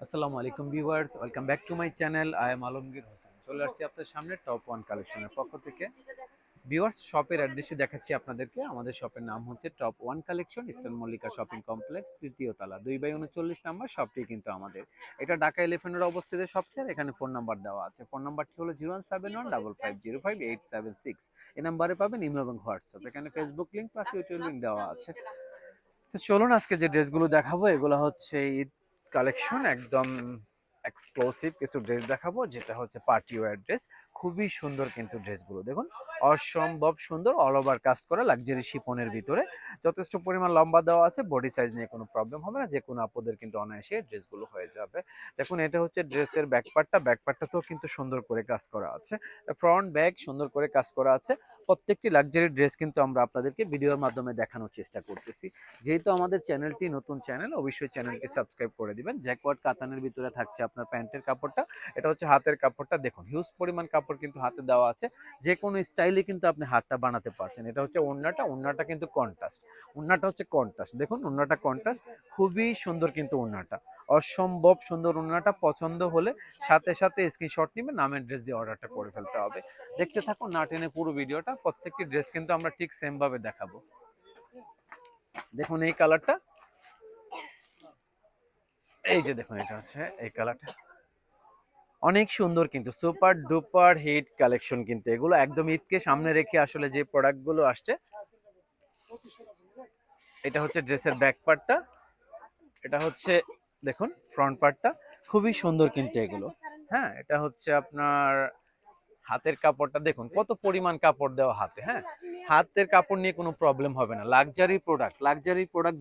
আসসালামু আলাইকুম viewers, welcome back to my channel. I am Alamgir Hossain. চলে আসছি আপনাদের সামনে টপ ওয়ান কালেকশনের পক্ষ থেকে। ভিউয়ার্স, শপের অ্যাড্রেসে দেখাচ্ছি আপনাদেরকে। আমাদের শপের নাম হচ্ছে top one collection, eastern Mallika shopping complex, তৃতীয় তলা, 2/39 নাম্বার শপটি কিন্তু আমাদের। এটা ঢাকা এলিফ্যান্ট রোড অবস্থিত শপটি। এখানে ফোন নাম্বার দেওয়া আছে। ফোন নাম্বারটি হলো 01715505876। এই নাম্বারে পাবেন ইমেল এবং হোয়াটসঅ্যাপ। এখানে Facebook link plus YouTube link দেওয়া আছে। তো চলুন আজকে যে ড্রেসগুলো দেখাবো এগুলো হচ্ছে ঈদ কালেকশন, একদম এক্সক্লুসিভ কিছু ড্রেস দেখাবো, যেটা হচ্ছে পার্টি ওয়্যার ড্রেস। খুবই সুন্দর কিন্তু ড্রেসগুলো দেখুন, অসম্ভব সুন্দর, অল ওভার কাজ করা লাক্সারি শিফনের ভিতরে। যথেষ্ট পরিমাণ লম্বা দেওয়া আছে, বডি সাইজ নিয়ে কোনো প্রবলেম হবে না, যে কোনো আপুদের কিন্তু অনায়াসে ড্রেসগুলো হয়ে যাবে। দেখুন, এটা হচ্ছে ড্রেসের ব্যাকপার্টটাতেও কিন্তু সুন্দর করে কাজ করা আছে। ফ্রন্ট ব্যাক সুন্দর করে কাজ করা আছে। প্রত্যেকটি লাক্সারি ড্রেস কিন্তু আমরা আপনাদেরকে ভিডিওর মাধ্যমে দেখানোর চেষ্টা করতেছি। যেহেতু আমাদের চ্যানেলটি নতুন চ্যানেল, অবশ্যই চ্যানেলটি সাবস্ক্রাইব করে দিবেন। জ্যাকওয়ার্ড কাতানের ভিতরে থাকছে আপনার প্যান্টের কাপড়টা। এটা হচ্ছে হাতের কাপড়টা, দেখুন হিউজ পরিমাণ কাপড় কিন্তু হাতে দেওয়া আছে। যে কোনো স্টাইলে কিন্তু আপনি হাতটা বানাতে পারছেন। এটা হচ্ছে ওড়নাটা কিন্তু কন্ট্রাস্ট। ওড়নাটা হচ্ছে কন্ট্রাস্ট, দেখুন ওড়নাটা কন্ট্রাস্ট, খুবই সুন্দর কিন্তু ওড়নাটা, অসম্ভব সুন্দর ওড়নাটা। পছন্দ হলে সাথে সাথে স্ক্রিনশট নিবে, নামের ড্রেস দিয়ে অর্ডারটা করে ফেলতে হবে। দেখতে থাকুন, না টেনে পুরো ভিডিওটা। প্রত্যেকটি ড্রেস কিন্তু আমরা ঠিক সেম ভাবে দেখাবো। দেখুন এই কালারটা, এই যে দেখুন, এটা হচ্ছে এই কালারটা, অনেক সুন্দর কিন্তু সুপার ডুপার হিট কালেকশন কিন্তু এগুলো। একদম ঈদকে সামনে রেখে আসলে যে প্রোডাক্টগুলো আসছে। এটা হচ্ছে ড্রেসের ব্যাক পার্টটা, এটা হচ্ছে দেখুন ফ্রন্ট পার্টটা, খুবই সুন্দর কিন্তু এগুলো। হ্যাঁ, এটা হচ্ছে আপনার হাতের কাপড়টা, দেখুন কত পরিমাণ কাপড় দেওয়া হাতে। হ্যাঁ, হাতের কাপড় নিয়ে কোনো প্রবলেম হবে না। লাক্সারি প্রোডাক্ট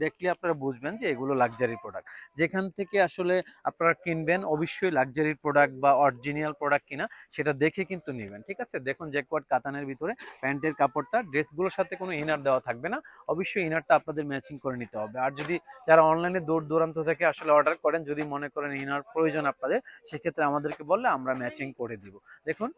দেখলে আপনারা বুঝবেন যে এগুলো লাক্সারি প্রোডাক্ট। যেখান থেকে আসলে আপনারা কিনবেন, অবশ্যই লাক্সারি প্রোডাক্ট বা অরিজিনাল প্রোডাক্ট কিনা সেটা দেখে কিন্তু নেবেন, ঠিক আছে। দেখুন জ্যাকওয়ার্ড কাতানের ভিতরে প্যান্টের কাপড়টা, ড্রেসগুলোর সাথে কোনো ইনার দেওয়া থাকবে না। অবশ্যই ইনারটা আপনাদের ম্যাচিং করে নিতে হবে। আর যদি যারা অনলাইনে দূর দূরান্ত থেকে আসলে অর্ডার করেন, যদি মনে করেন ইনার প্রয়োজন আপনাদের, সেক্ষেত্রে আমাদেরকে বললে আমরা ম্যাচিং করে দিব। দেখুন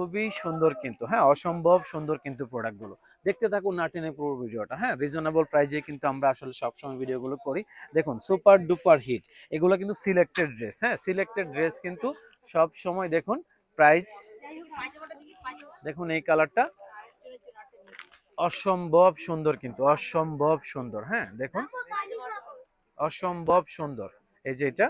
খুবই সুন্দর কিন্তু, হ্যাঁ অসম্ভব সুন্দর কিন্তু প্রোডাক্টগুলো। দেখতে থাকুন, না টেনে পুরো ভিডিওটা। হ্যাঁ, রিজনেবল প্রাইসে কিন্তু আমরা আসলে সবসময় ভিডিওগুলো করি। দেখুন সুপার ডুপার হিট, এগুলো কিন্তু সিলেক্টেড ড্রেস। হ্যাঁ, সিলেক্টেড ড্রেস কিন্তু সব সময়। দেখুন প্রাইস, দেখুন এই কালারটা অসম্ভব সুন্দর কিন্তু, অসম্ভব সুন্দর। হ্যাঁ দেখুন, অসম্ভব সুন্দর। এই যে এটা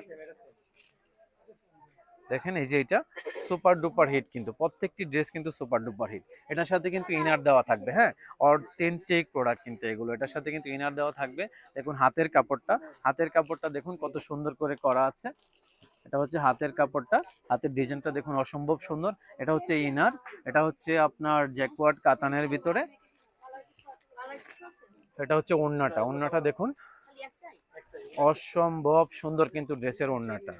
দেখেন, এই যে এটা সুপার ডুপার হিট কিন্তু, প্রত্যেকটি ড্রেস কিন্তু সুপার ডুপার হিট। এটার সাথে কিন্তু ইনার দেওয়া থাকবে। হ্যাঁ, অথেন্টিক প্রোডাক্ট কিন্তু এগুলো, এটার সাথে কিন্তু ইনার দেওয়া থাকবে। দেখুন হাতের কাপড়টা দেখুন কত সুন্দর করে করা আছে। এটা হচ্ছে হাতের কাপড়টা, হাতের ডিজাইনটা দেখুন অসম্ভব সুন্দর। এটা হচ্ছে ইনার, এটা হচ্ছে আপনার জ্যাকওয়ার্ড কাতানের ভিতরে। এটা হচ্ছে ওড়নাটা দেখুন অসম্ভব সুন্দর কিন্তু ড্রেসের ওড়নাটা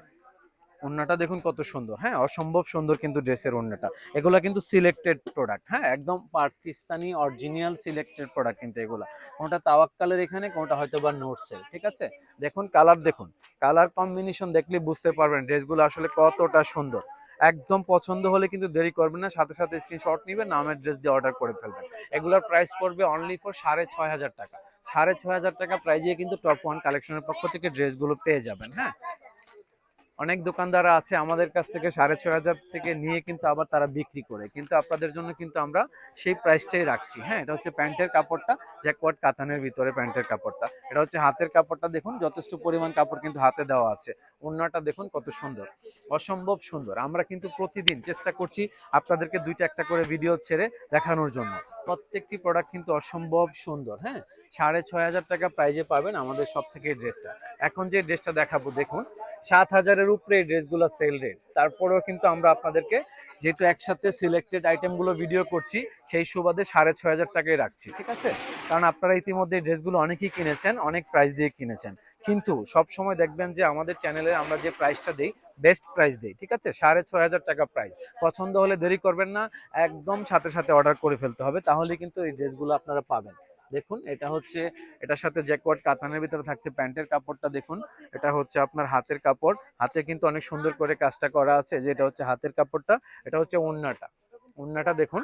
দেখুন কত সুন্দর। হ্যাঁ, অসম্ভব সুন্দর কিন্তু ড্রেসের ওড়নাটা। এগুলা কিন্তু সিলেক্টেড প্রোডাক্ট। হ্যাঁ, একদম পাকিস্তানি অরিজিনাল সিলেক্টেড প্রোডাক্ট কিন্তু এগুলা। কোনটা তাওয়াক্কালের এখানে, কোনটা হয়তো বা নোটসেল, ঠিক আছে। দেখুন কালার, দেখুন কালার কম্বিনেশন দেখলে বুঝতে পারবেন ড্রেসগুলো আসলে কতটা সুন্দর। একদম পছন্দ হলে কিন্তু দেরি করবেন না, সাথে সাথে স্ক্রিনশট নিবেন, নামের ড্রেস দিয়ে অর্ডার করে ফেলবেন। এগুলোর প্রাইস পড়বে অনলি ফর 6,500 টাকা। 6,500 টাকা প্রাইজে কিন্তু টপ ওয়ান কালেকশনের পক্ষ থেকে ড্রেসগুলো পেয়ে যাবেন। হ্যাঁ, অনেক দোকানদার আছে আমাদের কাছ থেকে 6,500 থেকে নিয়ে কিন্তু আবার তারা বিক্রি করে, কিন্তু আপনাদের জন্য কিন্তু আমরা সেই প্রাইসটাই রাখছি। হ্যাঁ, এটা হচ্ছে প্যান্টের কাপড়টা, জ্যাকওয়ার্ড কাতানের ভিতরে প্যান্টের কাপড়টা। এটা হচ্ছে হাতের কাপড়টা, দেখুন যথেষ্ট পরিমাণ কাপড় কিন্তু হাতে দেওয়া আছে। ওড়নাটা দেখুন কত সুন্দর, অসম্ভব সুন্দর। আমরা কিন্তু প্রতিদিন চেষ্টা করছি আপনাদেরকে দুইটা একটা করে ভিডিও ছেড়ে দেখানোর জন্য। প্রত্যেকটি প্রোডাক্ট কিন্তু অসম্ভব সুন্দর। হ্যাঁ, 6,500 টাকা প্রাইজে পাবেন আমাদের সব থেকে এই ড্রেসটা। এখন যে ড্রেসটা দেখাবো, দেখুন 7,000-এর উপরে এই ড্রেসগুলো সেল রেট। তারপরেও কিন্তু আমরা আপনাদেরকে, যেহেতু একসাথে সিলেক্টেড আইটেমগুলো ভিডিও করছি, সেই সুবাদে 6,500 টাকায় রাখছি, ঠিক আছে। কারণ আপনারা ইতিমধ্যে এই ড্রেসগুলো অনেকেই কিনেছেন, অনেক প্রাইস দিয়ে কিনেছেন, কিন্তু সব সময় দেখবেন যে আমাদের চ্যানেলে আমরা যে প্রাইসটা দিই, বেস্ট প্রাইস দিই, ঠিক আছে। 6,500 টাকা প্রাইস। পছন্দ হলে দেরি করবেন না, একদম সাথে সাথে অর্ডার করে ফেলতে হবে, তাহলে কিন্তু এই ড্রেসগুলো আপনারা পাবেন। দেখুন এটা হচ্ছে, এটার সাথে জ্যাকওয়ার্ড কাতানের ভিতরে থাকছে প্যান্টের কাপড়টা। দেখুন এটা হচ্ছে আপনার হাতের কাপড়, হাতে কিন্তু অনেক সুন্দর করে কাজটা করা আছে। যে এটা হচ্ছে হাতের কাপড়টা, এটা হচ্ছে ওড়নাটা দেখুন,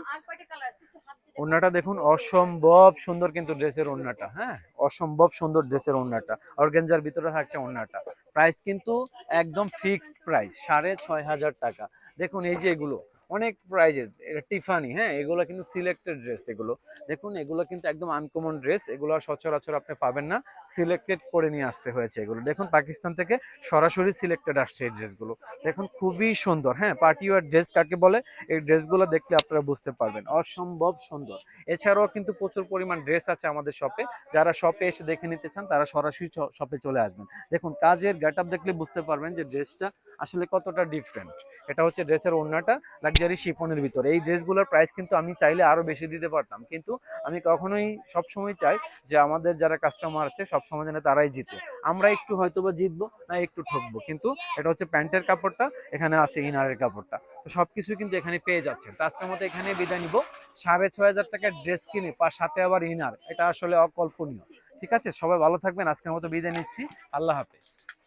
ওড়নাটা দেখুন অসম্ভব সুন্দর কিন্তু ড্রেসের ওড়নাটা। হ্যাঁ, অসম্ভব সুন্দর ড্রেসের ওড়নাটা, অর্গানজার ভিতরে থাকছে ওড়নাটা। প্রাইস কিন্তু একদম ফিক্সড প্রাইস 6,500 টাকা। দেখুন এই যে এগুলো অনেক প্রাইজের, এটা টিফানি, হ্যাঁ এগুলো কিন্তু সিলেক্টেড ড্রেস, এগুলো দেখুন এগুলো কিন্তু একদম আনকমন ড্রেস, এগুলো সচরাচর আপনি পাবেন না, সিলেক্টেড করে নিয়ে আসতে হয়েছে এগুলো। দেখুন পাকিস্তান থেকে সরাসরি সিলেক্টেড আসছে এই ড্রেসগুলো, দেখুন খুবই সুন্দর। হ্যাঁ পার্টি ওয়্যার ড্রেস কাকে বলে এই ড্রেসগুলো দেখলে আপনারা বুঝতে পারবেন, অসম্ভব সুন্দর। এছাড়াও কিন্তু প্রচুর পরিমাণ ড্রেস আছে আমাদের শপে, যারা শপে এসে দেখে নিতে চান তারা সরাসরি শপে চলে আসবেন। দেখুন কাজের গেটআপ দেখলে বুঝতে পারবেন যে ড্রেসটা আসলে কতটা ডিফারেন্ট। এটা হচ্ছে ড্রেসের ওড়নাটা, লাক্সারি শিফনের ভিতরে। এই ড্রেসগুলোর প্রাইস কিন্তু আমি চাইলে আরো বেশি দিতে পারতাম, কিন্তু আমি কখনোই সবসময় চাই যে আমাদের যারা কাস্টমার আছে সবসময় যেন তারাই জিতে। আমরা একটু হয়তোবা জিতবো না একটু ঠকবো, কিন্তু এটা হচ্ছে প্যান্টের কাপড়টা, এখানে আছে ইনারের কাপড়টা, তো সবকিছু কিন্তু এখানে পেয়ে যাচ্ছেন। তো আজকের মতো এখানে বিদায় নিব। 6,500 টাকার ড্রেস কিনে সাথে আবার ইনার, এটা আসলে অকল্পনীয়। ঠিক আছে, সবাই ভালো থাকবেন, আজকের মতো বিদায় নিচ্ছি, আল্লাহ হাফেজ।